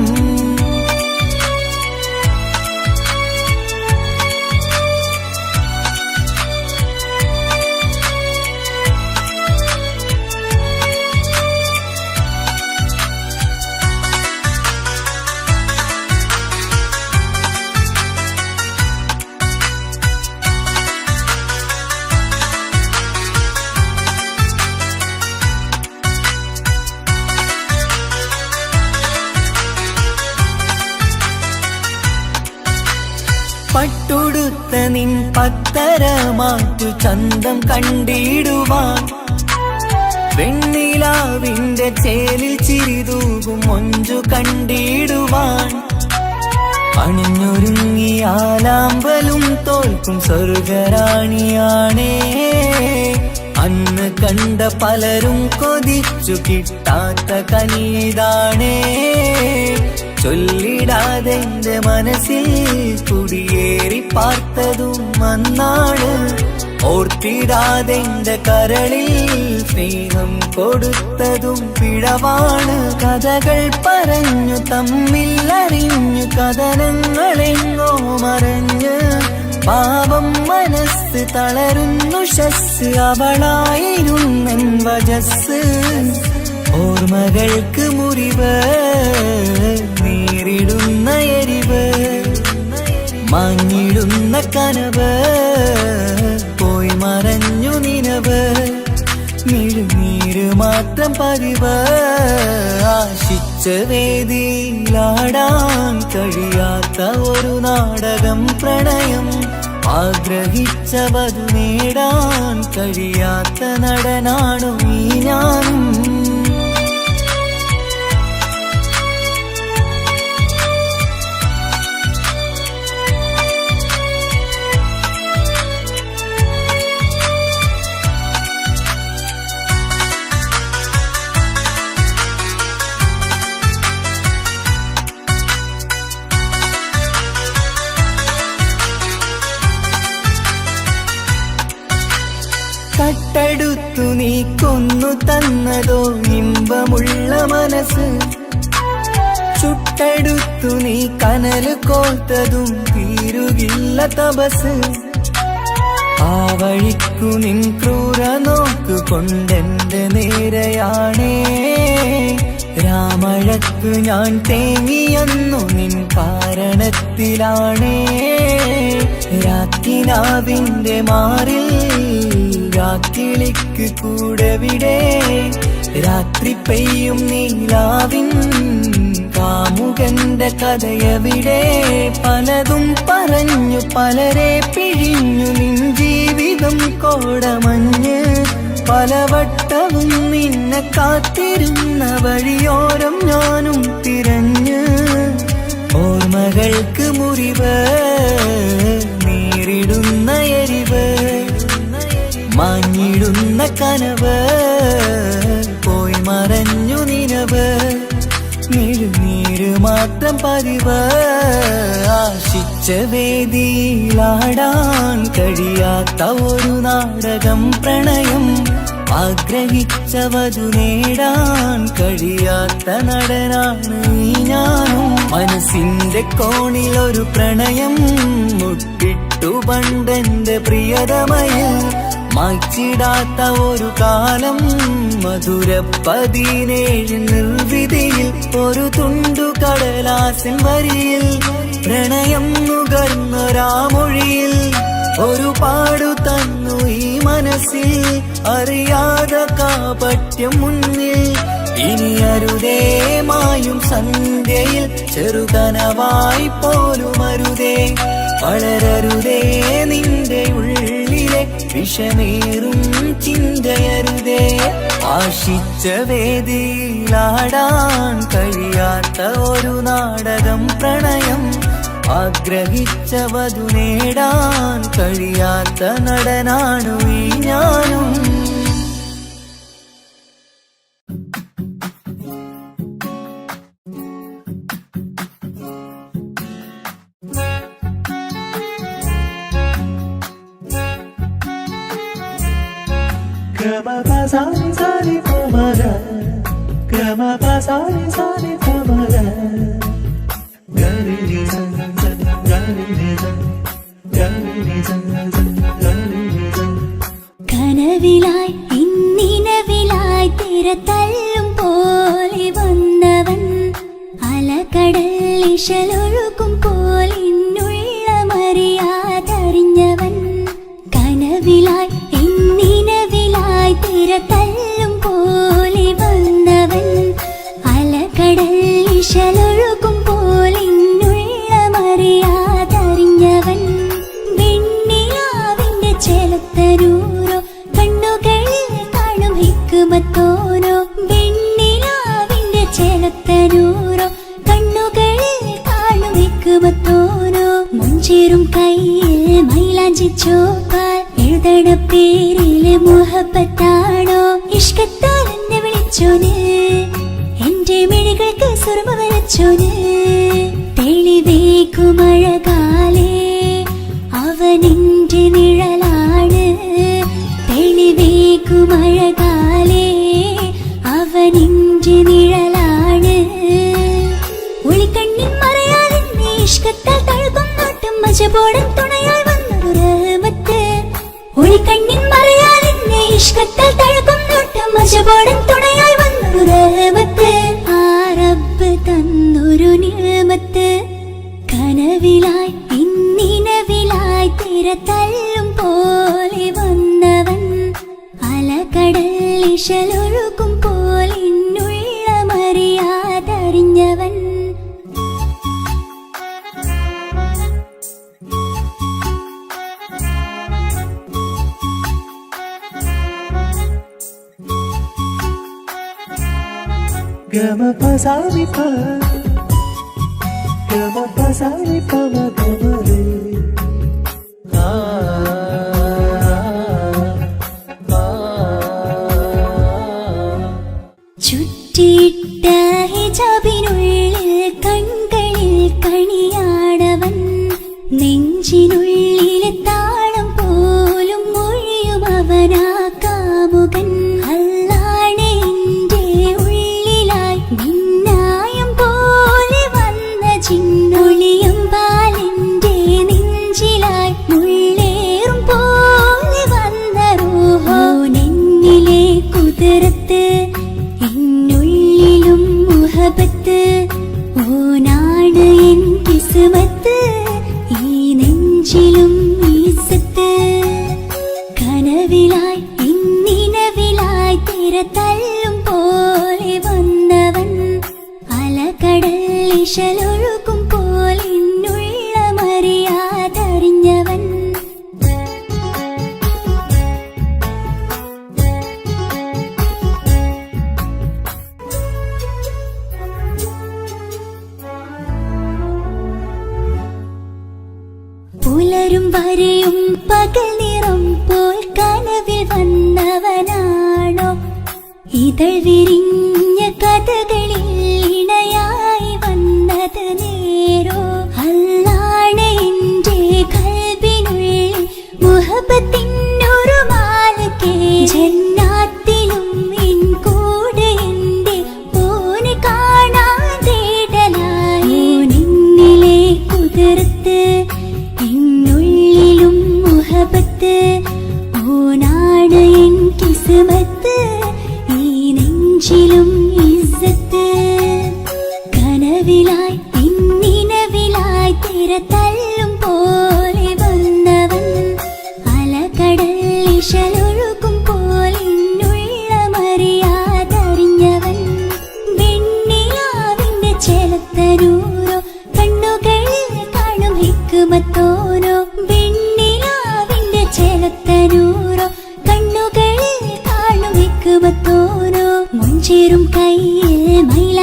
പട്ടുടുത്ത നിൻ പത്തരമാറ്റു ചന്തം കണ്ടിടുവാൻ, വെണ്ണിലാവിന്റെ ചേലിൽ ചിരിതൂകും മൊഞ്ചു കണ്ടിടുവാൻ, അണിഞ്ഞൊരുങ്ങിയാലാമ്പലും തോൽക്കും സ്വർഗരാണിയാണേ. അന്ന് കണ്ട പലരും കൊതിച്ചു കിട്ടാത്ത കനീതാണേ, ചൊല്ലിടാതെ എന്റെ മനസ്സിൽ കുടിയേറി പാർത്തതും അന്നാണ്, ഓർത്തിടാതെ എന്റെ കരളിൽ സ്നേഹം കൊടുത്തതും പിഴവാണ്. കഥകൾ പറഞ്ഞു തമ്മിൽ അറിഞ്ഞു കഥനങ്ങളെങ്ങോ മറഞ്ഞ്, പാപം മനസ്സ് തളരുന്നു ശസ്, അവളായിരുന്നൻ വജസ്. ഓർമ്മകൾക്ക് മുറിവ് നേരിടുന്ന എരിവ്, മാഞ്ഞിടുന്ന കനവ് പോയി മറഞ്ഞു നിനവ്, മിഴുനീര് മാത്രം പതിവ്. ആശിച്ച വേദിയിലാടാൻ കഴിയാത്ത ഒരു നാടകം പ്രണയം, ആഗ്രഹിച്ചവതു നേടാൻ കഴിയാത്ത നടനാണു ഈ ഞാനും. കട്ടെടുത്തു നീ കൊന്നു തന്നതോ ഇമ്പമുള്ള മനസ്സ്, ചുട്ടെടുത്തു നീ കനല് കോർത്തതും തീരുകില്ല തപസ്. ആ വഴിക്കു നിൻ ക്രൂര നോക്കുകൊണ്ടെന്റെ നേരെയാണേ, രാമഴക്കു ഞാൻ തേങ്ങിയെന്നു നിൻ കാരണത്തിലാണേ. രാത്തിനാവിന്റെ മാറിൽ രാക്കിളിക്ക് കൂടെവിടെ, രാത്രി പെയ്യും നീലാവിൻ കാമുകന്റെ കഥയവിടെ. പലതും പറഞ്ഞു പലരെ പിഴിഞ്ഞു നിൻ ജീവിതം കോടമഞ്ഞ്, പലവട്ടവും നിന്നെ കാത്തിരുന്ന വഴിയോരം ഞാനും തിരഞ്ഞ്. ഓർമ്മകൾക്ക് മുറിവ് നേരിടുന്ന എരിവ്, മാഞ്ഞിടുന്ന കനവ് പോയി മറഞ്ഞു നിനവ്, മിഴുനീര് മാത്രം പതിവ്. ആശിച്ച വേദിയിലാടാൻ കഴിയാത്ത ഒരു നാടകം പ്രണയം, ആഗ്രഹിച്ചവതു നേടാൻ കഴിയാത്ത നടനാണ് ഈ ഞാനും. മനസ്സിന്റെ കോണിലൊരു പ്രണയം മുട്ടിട്ടു പണ്ടെന്റെ പ്രിയതമയിൽ, മായ്ച്ചിടാത്ത ഒരു കാലം മധുര 17 നിർവിധിയിൽ ഒരു തുണ്ടു കടലാസിൻ വരിയിൽ പ്രണയം നുകർന്നൊരാമൊഴിയിൽ ഒരു പാടു തന്നു ഈ മനസ്സിൽ അറിയാതെ കാപട്യം മുന്നിൽ ഇനി അരുതേ മായും സന്ധ്യയിൽ ചെറുകനവായി പോലും അരുതേ വളരരുതേ നിന്റെ ഉള്ളിലെ വിഷമേറും ചിന്തയരുതേ ആശിച്ച വേദിയിലാടാൻ കഴിയാത്ത ഒരു നാടകം പ്രണയം ആഗ്രഹിച്ച വധു നേടാൻ കഴിയാത്ത നടനാണു ഈ ഞാനും കനവിലായി ഇന്നിനവിലായി തിരതല്ലും പോലെ വന്നവൻ അലകടൽ ഇശലൊഴുക്കും പോലിന്നുള്ള മറിയാതറിഞ്ഞവൻ കനവിലായി ഇന്നിനവിലായി തിരതല്ലും പോലെ വന്നവൻ അലകടൽ ഇശലൊഴുക്കും പോലിന്നുള്ള മറിയാതറിഞ്ഞവൻ വെണ്ണിലാവിന്റെ ചെലത്തരൂരോ കണ്ണുകളിൽ കാണും ഹിക്കുമത്തോരോ വെണ്ണിലാവിന്റെ ചെലത്തരൂരോ കണ്ണുകളിൽ കാണും ഹിക്കുമത്തോരോ മുഞ്ചേറും കയ്യിൽ മൈലാഞ്ചി ചോപ്പാൽ എഴുതണ പേരിലെ മുഹബത്താണോ ഇഷ്കത്താൽ എന്നെ വിളിച്ചോന് എന്റെ മിഴികൾക്ക് സുർമ വരച്ചോന് തെളിവേക്കുമഴകാലേ അവനെന്റെ നിഴലാണ് തെളിവേക്കുമഴകാലേ അവനെന്റെ നിഴലാണ് ഒളിക്കണ്ണിൻ മറയാൽ എന്നെ ഇഷ്കത്താൽ തഴുകും നോട്ടും മജബോടൻ തുണയായി വന്നൊരു റഹ്മത്ത് ഒളിക്കണ്ണിൻ മറയാൽ എന്നെ ഇഷ്കത്താൽ തഴുകും നോട്ടും മജബോടൻ തുണയായി വന്നൊരു റഹ്മത്ത് ആ റബ്ബ് തന്നൊരു നിഅമത്ത് കനവിലായി ഇന്നിനവിലായി തിരതല്ലും പോലെ വന്നവൻ അലകടൽ ഇശലൊഴുക്കും പോലിന്നുള്ള മറിയാതറിഞ്ഞവൻ ചുറ്റിയിട്ട ഹിജാബിനുള്ളിൽ കൺകളിൽ കണിയാടവൻ നെഞ്ചിനുള്ളിലെ താളം പോലും മൊഴിയും അവനാ കാമുകൻ അല്ലാണെ എന്റെ ഉള്ളിലായി മിന്നായം പോലെ വന്ന ചിന്നൊളിയും പാലെന്റെ നെഞ്ചിലായി മുള്ളേറും പോലെ വന്ന റൂഹോ നെഞ്ഞിലെ കുതിരത്ത് എന്നുള്ളിലും മുഹബത്ത് ഓനാണ് എൻ കിസ്മത്ത് ഈ നെഞ്ചിലും ഈസത്ത് കനവിലായി ഇന്നിനവിലായി തിരതല്ലും പോലെ വന്നവൻ അലകടൽ ഇശലൊഴുക്കും പോലിന്നുള്ള മറിയാതറിഞ്ഞവൻ പുലരും വരെയും പകൽ നിറം പോൽ കനവിൽ വന്നവനാണോ ഇതൾ വിരിഞ്ഞ കഥകളിൽ ഇണയായി വന്നത് നേരോ അല്ലാണെ എന്റെ കൽബിനുള്ളിൽ മുഹബത്തിനൊരു മാലക്കേ ജന്നാത്തിലും എൻ കൂടെ എന്റെ ഓനെ കാണാൻ തേടലായി നിന്നിലെ കുതിർത്ത് എന്നുള്ളിലും മുഹബത്ത് ഓനാ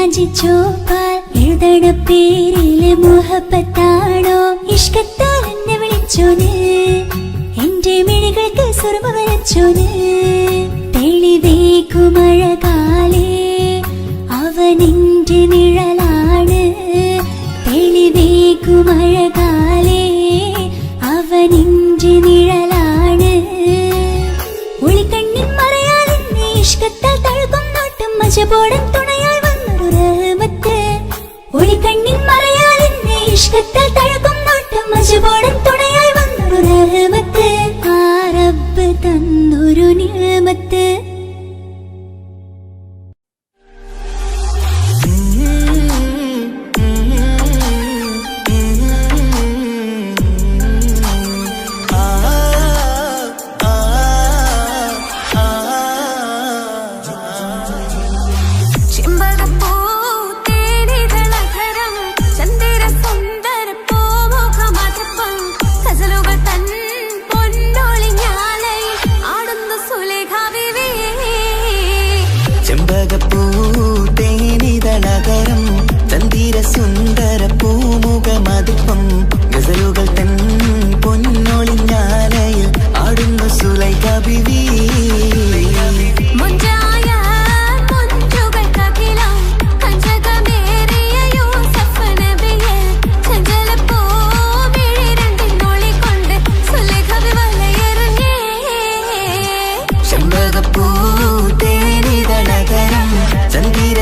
യാചിച്ചോപ്പാൽ എഴുതണ പേരില് മുഹബത്താണോ ഇഷ്കത്താൽ എന്നെ വിളിച്ചോന് എന്റെ മിഴികൾക്ക് സുർമ വരച്ചോന് തെളിവേക്കുമഴകാലേ അവനെന്റെ നിഴലാണ് തെളിവേക്കുമഴകാലേ അവനെന്റെ നിഴലാണ് ഒളിക്കണ്ണിൻ മറയാൽ എന്നെ ഇഷ്കത്താൽ തഴുകും നോട്ടും മജബോടൻ തുണയായി വന്നൊരു റഹ്മത്ത് ഒളിക്കണ്ണിൻ മറയാൽ എന്നെ ഇഷ്കത്താൽ തഴുകും നോട്ടും മജബോടൻ തുണയായി വന്നൊരു റഹ്മത്ത് ആ റബ്ബ് തന്നൊരു നിഅമത്ത് സുന്ദര പൂമുഖമതിപ്പം ഗസലുകൾ തൻ പൊന്നൊളിഞ്ഞാലയിൽ ആടുന്ന സുലൈഖ ബീവി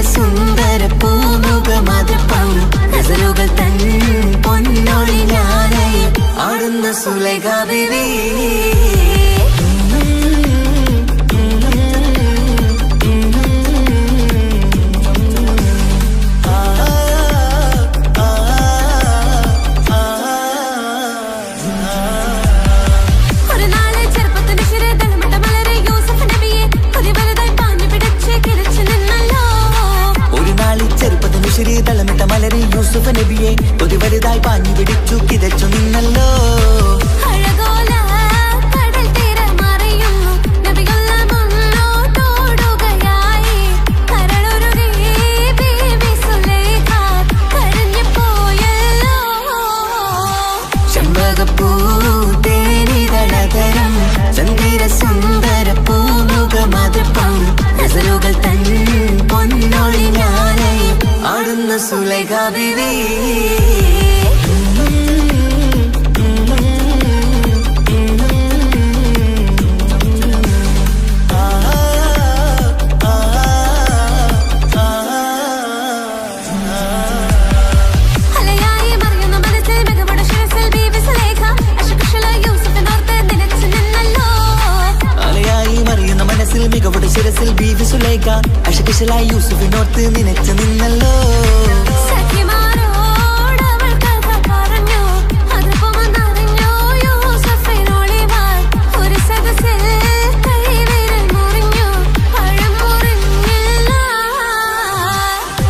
സുന്ദര പൂമുഖമതിപ്പം ഗസലുകൾ തൻ പൊന്നൊളിഞ്ഞാലയിൽ ആടുന്ന സുലൈഖ ബീവി തളമിട്ട മലരി യൂസുഫ് നബിയെ കൊതി വലുതായി പാഞ്ഞു പിടിച്ചു കിതച്ചു നിന്നല്ലോ ചെമ്പകപ്പൂ തേനിതളതരം ചന്ദിര സുന്ദര പൂമുഖമതിപ്പം ഗസലുകൾ തൻ പൊന്നൊളിഞ്ഞാലയിൽ ആടുന്ന സുലൈഖ ബീവി മികവുടെ ശിരസിൽ ബീവി സുലൈഖ അശകിശലായി യൂസുഫിനോർത്ത് നിനച്ചു നിന്നല്ലോ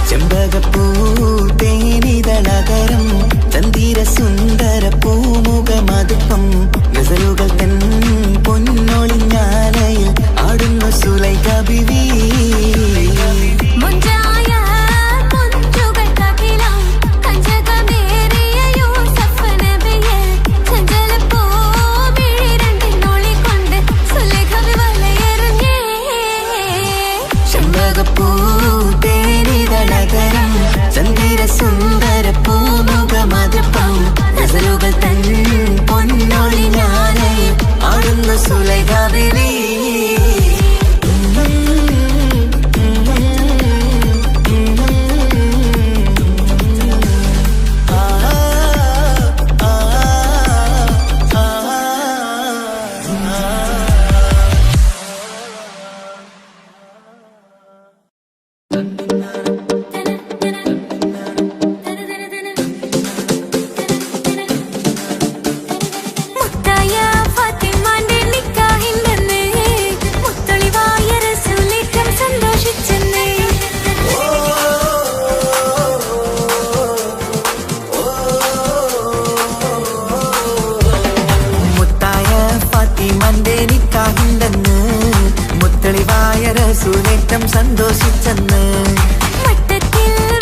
ചെമ്പകപ്പൂ തേനിതളതരം ചന്ദിര സുന്ദര പൂമുഖമതിപ്പം ഗസലുകൾ തൻ പൊന്നൊളിഞ്ഞാലയിൽ ആടുന്ന സുലൈഖ ബീവി ചെമ്പകപ്പൂ തേനിതളതരം ചന്ദിര സുന്ദര പൂമുഖമതിപ്പം ഗസലുകൾ തൻ പൊന്നൊളിഞ്ഞാലയിൽ ആടുന്ന സുലൈഖ ബീവി സന്തോഷിച്ചെന്ന് മട്ടത്തിൽ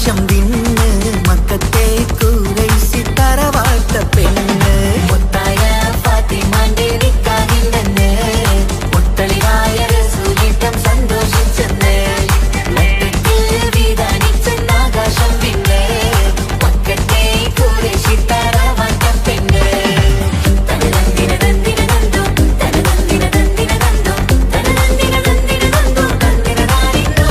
ആകാശം വിണ്ണ് മക്കത്തെ കുറൈശി തറവാട്ട പെണ്ണ് മുത്തായ ഫാത്തിമാന്റെ നിക്കാഹിണ്ടെന്ന് മുത്തളിവായ റസൂലിട്ടം സന്തോഷിച്ചെന്ന് മൊത്തത്തിൽ വിധാനിച്ചെന്ന് ആകാശം വിണ്ണ് മക്കത്തെ കുറൈശി തറവാട്ട പെണ്ണ് തനനന്ദിന നന്ദിന നന്ദു തനനന്ദിന നന്ദിന നന്ദു തനനന്ദിന നന്ദിന നന്ദു നന്ദിന നാരിന്തോ.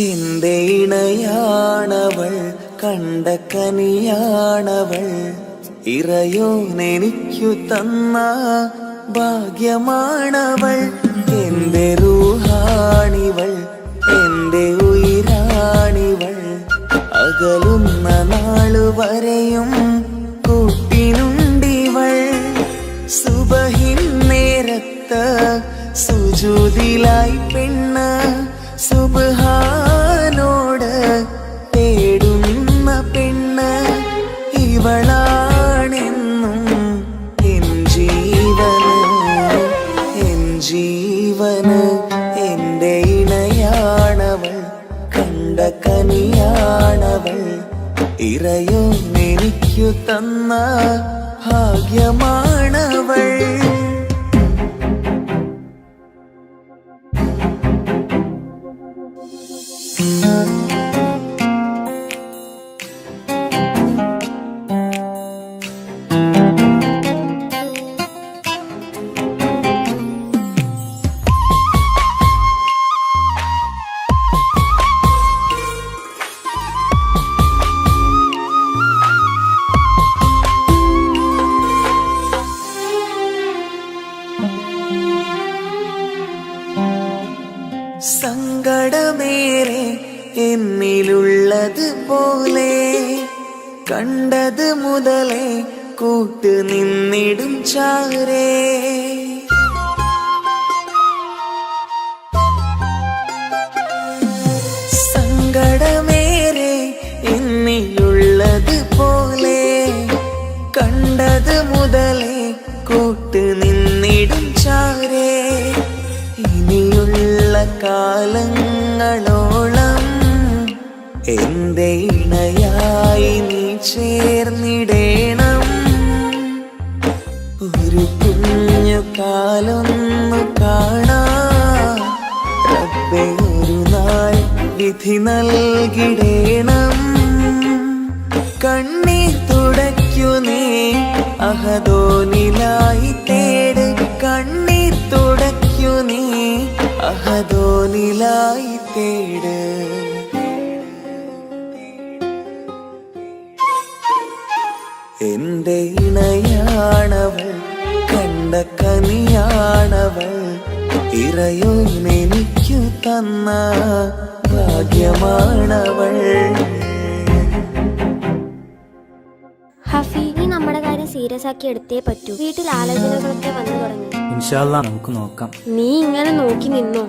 എന്റെ ഇണയാണവൾ കണ്ട കനിയാണവൾ ഇറയോനെനിക്കു തന്ന ഭാഗ്യമാണവൾ എന്റെ റൂഹാണിവൾ എന്റെ ഉയിരാണിവൾ അകലുന്ന നാളു വരെയും കൂട്ടിനുണ്ടിവൾ സുബഹിൻ നേരത്ത് സുജൂദിലായി പെണ്ണ് സുബ്ഹാനോട് തേടുന്ന പെണ്ണ് ഇവളാണെന്നും എൻ ജീവന് എന്റെ ഇണയാണവൾ കണ്ട കനിയാണവൾ ഇറയോനെനിക്കു തന്ന ഭാഗ്യമാണവൾ. സങ്കടമേറെ എന്നിലുള്ളത് പോലെ കണ്ടത് മുതലേ കൂട്ട് നിന്നിടും ചാരേ സങ്കടമേറെ എന്നിലുള്ളത് പോലെ കണ്ടത് മുതലേ കൂട്ട് നിന്നിടും ചാരേ ഇനിയുള്ള കാലങ്ങളോളം എന്റെ ഇണയായി നീ ചേർന്നിടേണം ഒരു കുഞ്ഞു കാലൊന്നു കാണാൻ റബ്ബേ ഒരു നാൾ വിധി നൽകിടേണം കണ്ണീർ തുടയ്ക്കു നീ അഹദോനിലായി തേട് കണ്ണീർ തുടയ്ക്കു നീ അഹദോനിലായി തേട് എന്റെ ഇണയാണവൾ കണ്ട കനിയാണവൾ ഇറയോനെനിക്കു തന്ന ഭാഗ്യമാണവൾ. ഹഫി, നീ നമ്മുടെ കാര്യം സീരിയസ് ആക്കി എടുത്തേ പറ്റൂ. വീട്ടിൽ ആലോചനകളൊക്കെ വന്നു തുടങ്ങി. ഇൻഷാ അല്ലാഹ് നമുക്ക് നോക്കാം. നീ ഇങ്ങനെ നോക്കി നിന്നോ?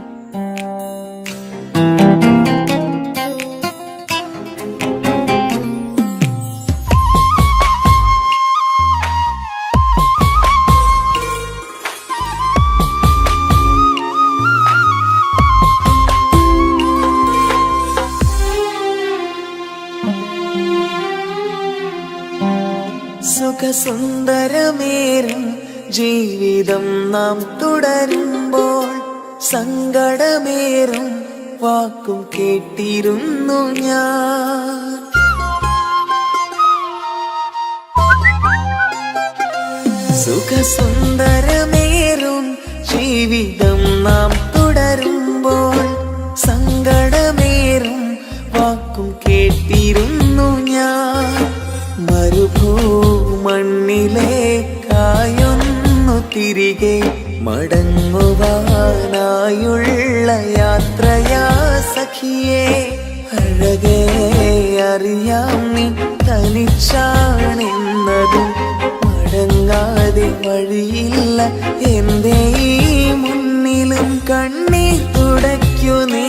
സുഖസുന്ദരമേറും ജീവിതം നാം തുടരുമ്പോൾ സങ്കടമേറും വാക്കും കേട്ടിരുന്നു ഞാൻ. സുഖസുന്ദരമേറും ജീവിതം നാം തുടരുമ്പോൾ സങ്കടമേറും വാക്കും കേട്ടിരുന്നു ഞാൻ. മരുഭൂമണ്ണിലേക്കായൊന്നു തിരികെ മടങ്ങുവാനായുള്ള യാത്രയാ സഖിയേ അഴകേ അറിയാം നീ തനിച്ചാണെന്നതും മടങ്ങാതെ വഴിയില്ല എന്തേ ഈ മുന്നിലും കണ്ണീർ തുടയ്ക്കു നീ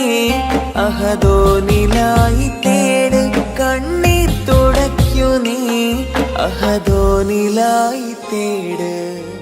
അഹദോനിലായി തേട് കണ്ണീർ തുടയ്ക്കു നീ അഹദോനിലായി തേട്